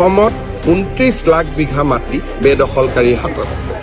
অসমত 29 লাখ বিঘা মাটি বেদখলকাৰীৰ হাতত আছে।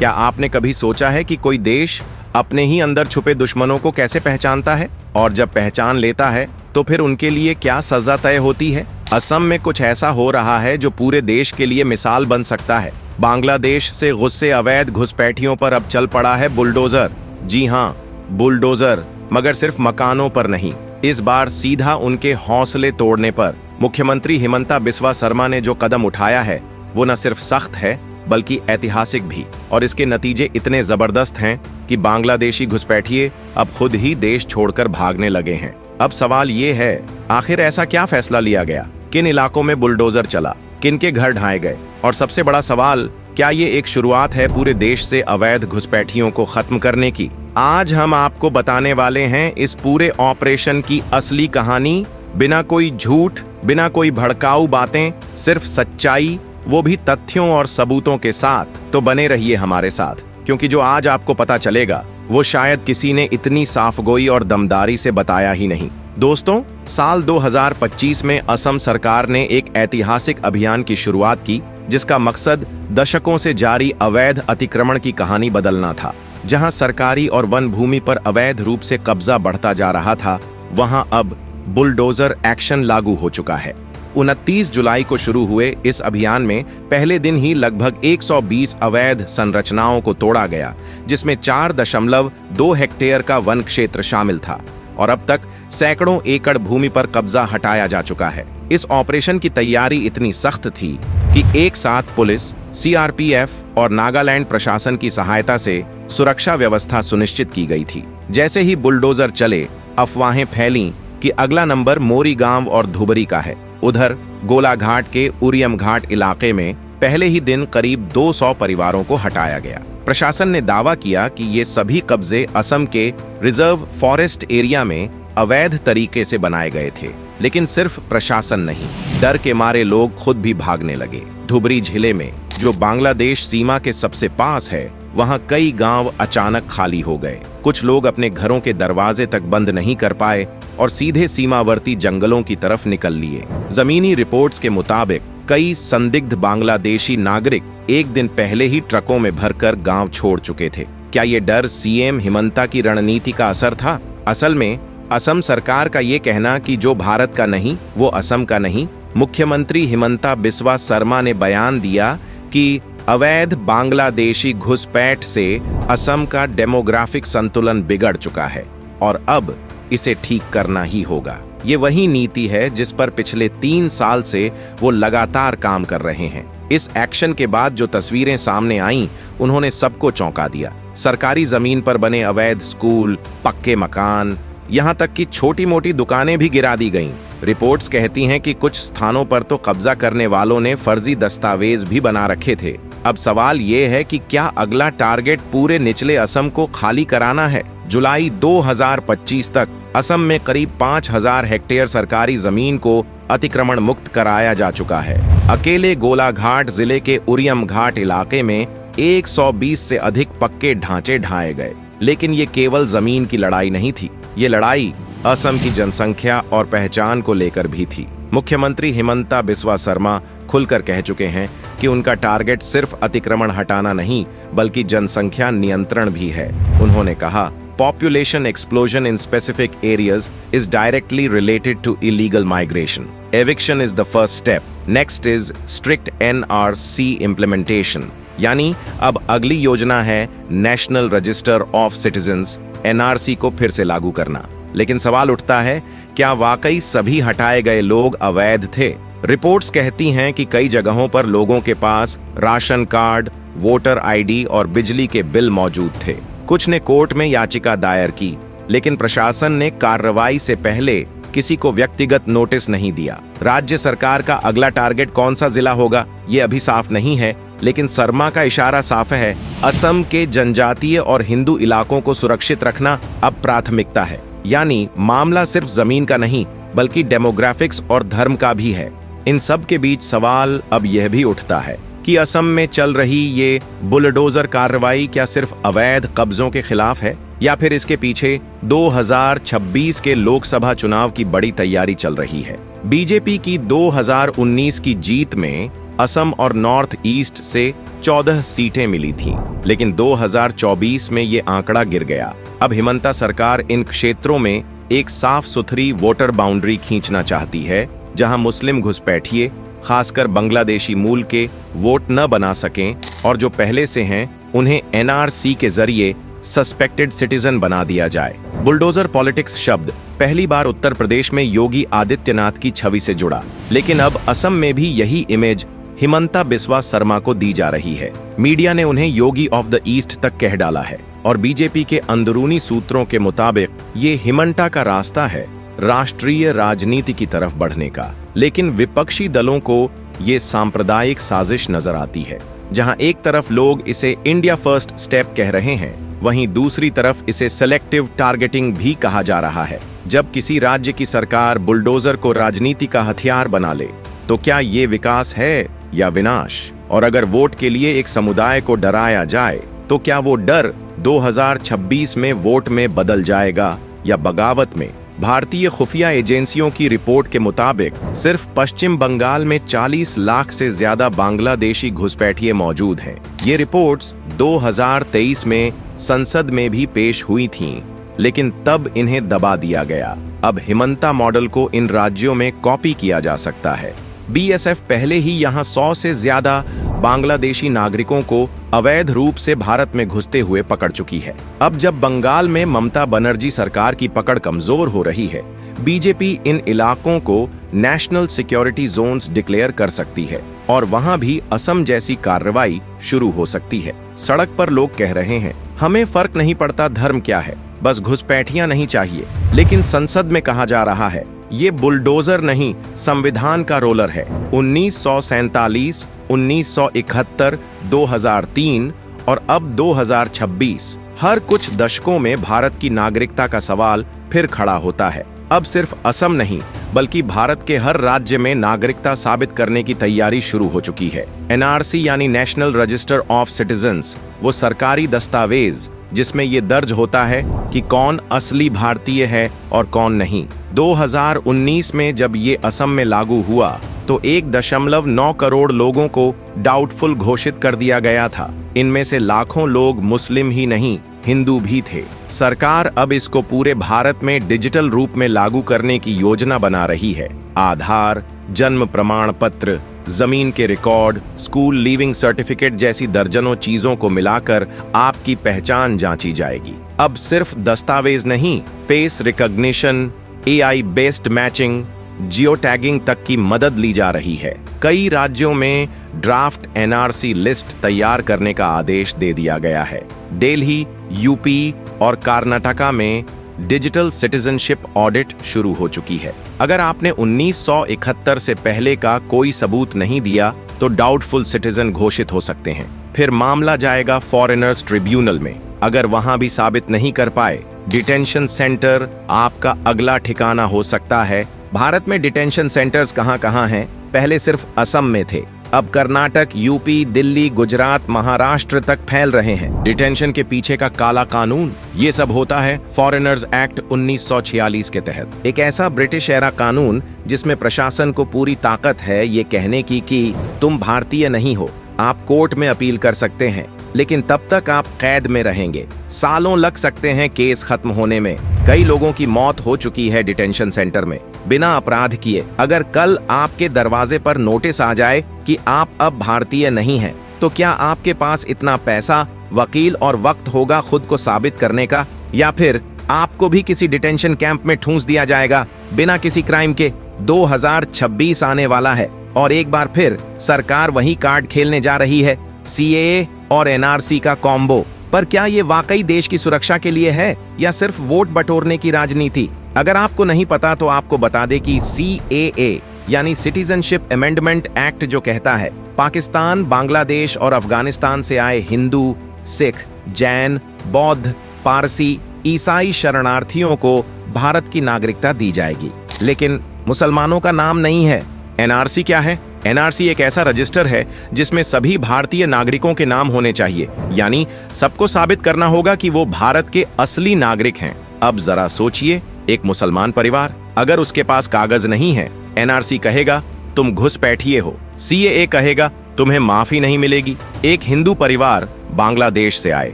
क्या आपने कभी सोचा है कि कोई देश अपने ही अंदर छुपे दुश्मनों को कैसे पहचानता है, और जब पहचान लेता है तो फिर उनके लिए क्या सजा तय होती है? असम में कुछ ऐसा हो रहा है जो पूरे देश के लिए मिसाल बन सकता है। बांग्लादेश से गुस्से अवैध घुसपैठियों पर अब चल पड़ा है बुलडोजर। जी हाँ, बुलडोजर, मगर सिर्फ मकानों पर नहीं, इस बार सीधा उनके हौसले तोड़ने पर। मुख्यमंत्री हिमंता बिस्वा शर्मा ने जो कदम उठाया है वो न सिर्फ सख्त है बल्कि ऐतिहासिक भी, और इसके नतीजे इतने जबरदस्त हैं कि बांग्लादेशी घुसपैठिए अब खुद ही देश छोड़कर भागने लगे हैं। अब सवाल ये है, आखिर ऐसा क्या फैसला लिया गया? किन इलाकों में बुलडोजर चला? किन के घर ढाए गए? और सबसे बड़ा सवाल, क्या ये एक शुरुआत है पूरे देश से अवैध घुसपैठियों को खत्म करने की? आज हम आपको बताने वाले हैं इस पूरे ऑपरेशन की असली कहानी, बिना कोई झूठ, बिना कोई भड़काऊ बातें, सिर्फ सच्चाई, वो भी तथ्यों और सबूतों के साथ। तो बने रहिए हमारे साथ, क्योंकि जो आज आपको पता चलेगा वो शायद किसी ने इतनी साफगोई और दमदारी से बताया ही नहीं। दोस्तों, साल 2025 में असम सरकार ने एक ऐतिहासिक अभियान की शुरुआत की, जिसका मकसद दशकों से जारी अवैध अतिक्रमण की कहानी बदलना था। जहां सरकारी और वन भूमि पर अवैध रूप से कब्जा बढ़ता जा रहा था, वहां अब बुलडोजर एक्शन लागू हो चुका है। 29 जुलाई को शुरू हुए इस अभियान में पहले दिन ही लगभग 120 अवैध संरचनाओं को तोड़ा गया, जिसमें 4.2 हेक्टेयर का वन क्षेत्र शामिल था, और अब तक सैकड़ों एकड़ भूमि पर कब्जा हटाया जा चुका है। इस ऑपरेशन की तैयारी इतनी सख्त थी कि एक साथ पुलिस, सीआरपीएफ और नागालैंड प्रशासन की सहायता से सुरक्षा व्यवस्था सुनिश्चित की गई थी। जैसे ही बुलडोजर चले, अफवाहें फैलीं कि अगला नंबर मोरी गांव और धुबरी का है। उधर गोलाघाट के उरियम घाट इलाके में पहले ही दिन करीब 200 परिवारों को हटाया गया। प्रशासन ने दावा किया कि ये सभी कब्जे असम के रिजर्व फॉरेस्ट एरिया में अवैध तरीके से बनाए गए थे, लेकिन सिर्फ प्रशासन नहीं, डर के मारे लोग खुद भी भागने लगे। धुबरी जिले में, जो बांग्लादेश सीमा के सबसे पास है, वहां कई गांव अचानक खाली हो गए। कुछ लोग अपने घरों के दरवाजे तक बंद नहीं कर पाए और सीधे सीमावर्ती जंगलों की तरफ निकल लिए। जमीनी रिपोर्ट्स के मुताबिक कई संदिग्ध बांग्लादेशी नागरिक एक दिन पहले ही ट्रकों में भरकर गांव छोड़ चुके थे। क्या ये डर सीएम हिमंता की रणनीति का असर था? असल में असम सरकार का ये कहना कि जो भारत का नहीं वो असम का नहीं। मुख्यमंत्री हिमंता बिस्वा शर्मा ने बयान दिया कि अवैध बांग्लादेशी घुसपैठ से असम का डेमोग्राफिक संतुलन बिगड़ चुका है और अब इसे ठीक करना ही होगा। ये वही नीति है जिस पर पिछले 3 साल से वो लगातार काम कर रहे हैं। इस एक्शन के बाद जो तस्वीरें सामने आईं, उन्होंने सबको चौंका दिया। सरकारी जमीन पर बने अवैध स्कूल, पक्के मकान, यहाँ तक कि छोटी मोटी दुकानें भी गिरा दी गईं। रिपोर्ट्स कहती हैं कि कुछ स्थानों पर तो कब्जा करने वालों ने फर्जी दस्तावेज भी बना रखे थे। अब सवाल ये है कि क्या अगला टारगेट पूरे निचले असम को खाली कराना है? जुलाई 2025 तक असम में करीब 5000 हेक्टेयर सरकारी जमीन को अतिक्रमण मुक्त कराया जा चुका है। अकेले गोलाघाट जिले के उरियम घाट इलाके में 120 से अधिक पक्के ढांचे ढाए गए। लेकिन ये केवल जमीन की लड़ाई नहीं थी, ये लड़ाई असम की जनसंख्या और पहचान को लेकर भी थी। मुख्यमंत्री हिमंता बिस्वा शर्मा खुलकर कह चुके हैं कि उनका टारगेट सिर्फ अतिक्रमण हटाना नहीं बल्कि जनसंख्या नियंत्रण भी है। उन्होंने कहा, Population explosion in specific areas is directly related to illegal migration. Eviction is the first step. Next is strict NRC implementation. यानी अब अगली योजना है national register of citizens NRC को फिर से लागू करना। लेकिन सवाल उठता है, क्या वाकई सभी हटाए गए लोग अवैध थे? रिपोर्ट्स कहती हैं कि कई जगहों पर लोगों के पास राशन कार्ड, वोटर आईडी और बिजली के बिल मौजूद थे। कुछ ने कोर्ट में याचिका दायर की, लेकिन प्रशासन ने कार्रवाई से पहले किसी को व्यक्तिगत नोटिस नहीं दिया। राज्य सरकार का अगला टारगेट कौन सा जिला होगा, ये अभी साफ नहीं है, लेकिन शर्मा का इशारा साफ है। असम के जनजातीय और हिंदू इलाकों को सुरक्षित रखना अब प्राथमिकता है। यानी मामला सिर्फ जमीन का नहीं बल्कि डेमोग्राफिक्स और धर्म का भी है। इन सब के बीच सवाल अब यह भी उठता है कि असम में चल रही ये बुलडोजर कार्रवाई क्या सिर्फ अवैध कब्जों के खिलाफ है या फिर इसके पीछे 2026 के लोकसभा चुनाव की बड़ी तैयारी चल रही है। बीजेपी की 2019 की जीत में असम और नॉर्थ ईस्ट से 14 सीटें मिली थीं, लेकिन 2024 में ये आंकड़ा गिर गया। अब हिमंता सरकार इन क्षेत्रों में एक साफ सुथरी वोटर बाउंड्री खींचना चाहती है, जहां मुस्लिम घुसपैठिए, खासकर बांग्लादेशी मूल के, वोट न बना सकें और जो पहले से हैं उन्हें एनआरसी के जरिए सस्पेक्टेड सिटीजन बना दिया जाए। बुलडोजर पॉलिटिक्स शब्द पहली बार उत्तर प्रदेश में योगी आदित्यनाथ की छवि से जुड़ा, लेकिन अब असम में भी यही इमेज हिमंता बिस्वा शर्मा को दी जा रही है। मीडिया ने उन्हें योगी ऑफ द ईस्ट तक कह डाला है और बीजेपी के अंदरूनी सूत्रों के मुताबिक ये हिमंता का रास्ता है राष्ट्रीय राजनीति की तरफ बढ़ने का। लेकिन विपक्षी दलों को ये सांप्रदायिक साजिश नजर आती है। जहां एक तरफ लोग इसे इंडिया फर्स्ट स्टेप कह रहे हैं, वहीं दूसरी तरफ इसे सेलेक्टिव टारगेटिंग भी कहा जा रहा है। जब किसी राज्य की सरकार बुलडोजर को राजनीति का हथियार बना ले, तो क्या ये विकास है या विनाश? और अगर वोट के लिए एक समुदाय को डराया जाए, तो क्या वो डर 2026 में वोट में बदल जाएगा या बगावत में? भारतीय खुफिया एजेंसियों की रिपोर्ट के मुताबिक सिर्फ पश्चिम बंगाल में 40 लाख से ज्यादा बांग्लादेशी घुसपैठिए मौजूद हैं। ये रिपोर्ट्स 2023 में संसद में भी पेश हुई थीं, लेकिन तब इन्हें दबा दिया गया। अब हिमंता मॉडल को इन राज्यों में कॉपी किया जा सकता है। बीएसएफ पहले ही यहां 100 से ज्यादा बांग्लादेशी नागरिकों को अवैध रूप से भारत में घुसते हुए पकड़ चुकी है। अब जब बंगाल में ममता बनर्जी सरकार की पकड़ कमजोर हो रही है, बीजेपी इन इलाकों को नेशनल सिक्योरिटी जोन्स डिक्लेयर कर सकती है और वहां भी असम जैसी कार्रवाई शुरू हो सकती है। सड़क पर लोग कह रहे हैं, हमें फर्क नहीं पड़ता धर्म क्या है, बस घुसपैठियां नहीं चाहिए। लेकिन संसद में कहा जा रहा है, ये बुलडोजर नहीं, संविधान का रोलर है। 1947, 1971, 2003 और अब 2026, हर कुछ दशकों में भारत की नागरिकता का सवाल फिर खड़ा होता है। अब सिर्फ असम नहीं, बल्कि भारत के हर राज्य में नागरिकता साबित करने की तैयारी शुरू हो चुकी है। एनआरसी यानी नेशनल रजिस्टर ऑफ सिटीजन्स, वो सरकारी दस्तावेज जिसमें ये दर्ज होता है कि कौन असली भारतीय है और कौन नहीं। 2019 में जब ये असम में लागू हुआ, तो 1.9 करोड़ लोगों को डाउटफुल घोषित कर दिया गया था। इनमें से लाखों लोग मुस्लिम ही नहीं, हिंदू भी थे। सरकार अब इसको पूरे भारत में डिजिटल रूप में लागू करने की योजना बना रही है। आधार, जन्म प्रमाण पत्र, जमीन के रिकॉर्ड, स्कूल लीविंग सर्टिफिकेट जैसी दर्जनों चीजों को मिलाकर आपकी पहचान जांची जाएगी। अब सिर्फ दस्तावेज नहीं, face recognition, AI based matching, geo tagging तक की मदद ली जा रही है। कई राज्यों में ड्राफ्ट एनआरसी लिस्ट तैयार करने का आदेश दे दिया गया है। दिल्ली, यूपी और कर्नाटका में डिजिटल सिटीजनशिप ऑडिट शुरू हो चुकी है। अगर आपने 1971 से पहले का कोई सबूत नहीं दिया, तो डाउटफुल सिटीजन घोषित हो सकते हैं। फिर मामला जाएगा फॉरेनर्स ट्रिब्यूनल में। अगर वहां भी साबित नहीं कर पाए, डिटेंशन सेंटर आपका अगला ठिकाना हो सकता है। भारत में डिटेंशन सेंटर्स कहां-कहां हैं? पहले सिर्फ असम में थे, अब कर्नाटक, यूपी, दिल्ली, गुजरात, महाराष्ट्र तक फैल रहे हैं। डिटेंशन के पीछे का काला कानून, ये सब होता है फॉरेनर्स एक्ट 1946 के तहत। एक ऐसा ब्रिटिश एरा कानून जिसमें प्रशासन को पूरी ताकत है ये कहने की कि तुम भारतीय नहीं हो। आप कोर्ट में अपील कर सकते हैं, लेकिन तब तक आप कैद में रहेंगे। सालों लग सकते हैं केस खत्म होने में। कई लोगों की मौत हो चुकी है डिटेंशन सेंटर में बिना अपराध किए। अगर कल आपके दरवाजे पर नोटिस आ जाए कि आप अब भारतीय नहीं हैं, तो क्या आपके पास इतना पैसा, वकील और वक्त होगा खुद को साबित करने का? या फिर आपको भी किसी डिटेंशन कैंप में ठूंस दिया जाएगा बिना किसी क्राइम के? 2026 आने वाला है और एक बार फिर सरकार वही कार्ड खेलने जा रही है, सीएए और एनआरसी का कॉम्बो। पर क्या ये वाकई देश की सुरक्षा के लिए है या सिर्फ वोट बटोरने की राजनीति? अगर आपको नहीं पता तो आपको बता दे कि सीएए यानी सिटीजनशिप अमेंडमेंट एक्ट जो कहता है पाकिस्तान, बांग्लादेश और अफगानिस्तान से आए हिंदू, सिख, जैन, बौद्ध, पारसी, ईसाई शरणार्थियों को भारत की नागरिकता दी जाएगी। लेकिन मुसलमानों का नाम नहीं है। एनआरसी क्या है? एनआरसी एक ऐसा रजिस्टर है जिसमें सभी भारतीय नागरिकों के नाम होने चाहिए, यानी सबको साबित करना होगा कि वो भारत के असली नागरिक हैं। अब जरा सोचिए, एक मुसलमान परिवार, अगर उसके पास कागज नहीं है, एनआरसी कहेगा तुम घुसपैठिए हो, सीएए कहेगा तुम्हें माफी नहीं मिलेगी। एक हिंदू परिवार बांग्लादेश से आए,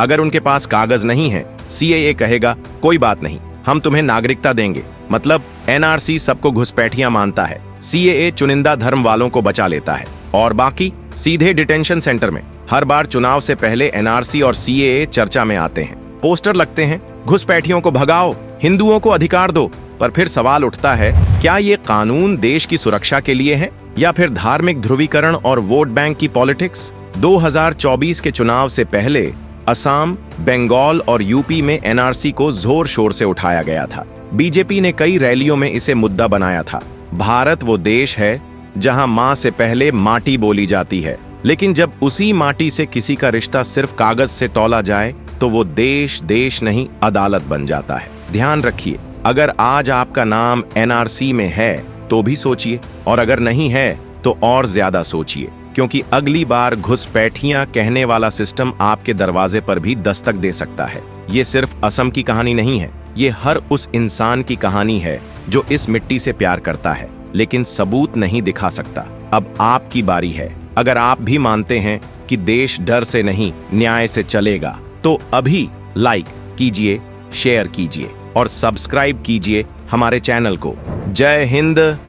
अगर उनके पास कागज नहीं है, सीएए कहेगा कोई बात नहीं, हम तुम्हें नागरिकता देंगे। मतलब एनआरसी सबको घुसपैठियां मानता है, सीएए चुनिंदा धर्म वालों को बचा लेता है और बाकी सीधे डिटेंशन सेंटर में। हर बार चुनाव से पहले एनआरसी और सीएए चर्चा में आते हैं, पोस्टर लगते हैं, घुसपैठियों को भगाओ, हिंदुओं को अधिकार दो। पर फिर सवाल उठता है, क्या ये कानून देश की सुरक्षा के लिए है या फिर धार्मिक ध्रुवीकरण और वोट बैंक की पॉलिटिक्स? 2024 के चुनाव से पहले असम, बंगाल और यूपी में एनआरसी को जोर शोर से उठाया गया था। बीजेपी ने कई रैलियों में इसे मुद्दा बनाया था। भारत वो देश है जहां मां से पहले माटी बोली जाती है, लेकिन जब उसी माटी से किसी का रिश्ता सिर्फ कागज से तौला जाए तो वो देश देश नहीं अदालत बन जाता है। ध्यान रखिए, अगर आज आपका नाम एनआरसी में है तो भी सोचिए, और अगर नहीं है तो और ज्यादा सोचिए, क्योंकि अगली बार घुसपैठियां कहने वाला सिस्टम आपके दरवाजे पर भी दस्तक दे सकता है। ये सिर्फ असम की कहानी नहीं है, ये हर उस इंसान की कहानी है जो इस मिट्टी से प्यार करता है लेकिन सबूत नहीं दिखा सकता। अब आपकी बारी है। अगर आप भी मानते हैं कि देश डर से नहीं न्याय से चलेगा तो अभी लाइक कीजिए, शेयर कीजिए और सब्सक्राइब कीजिए हमारे चैनल को। जय हिंद।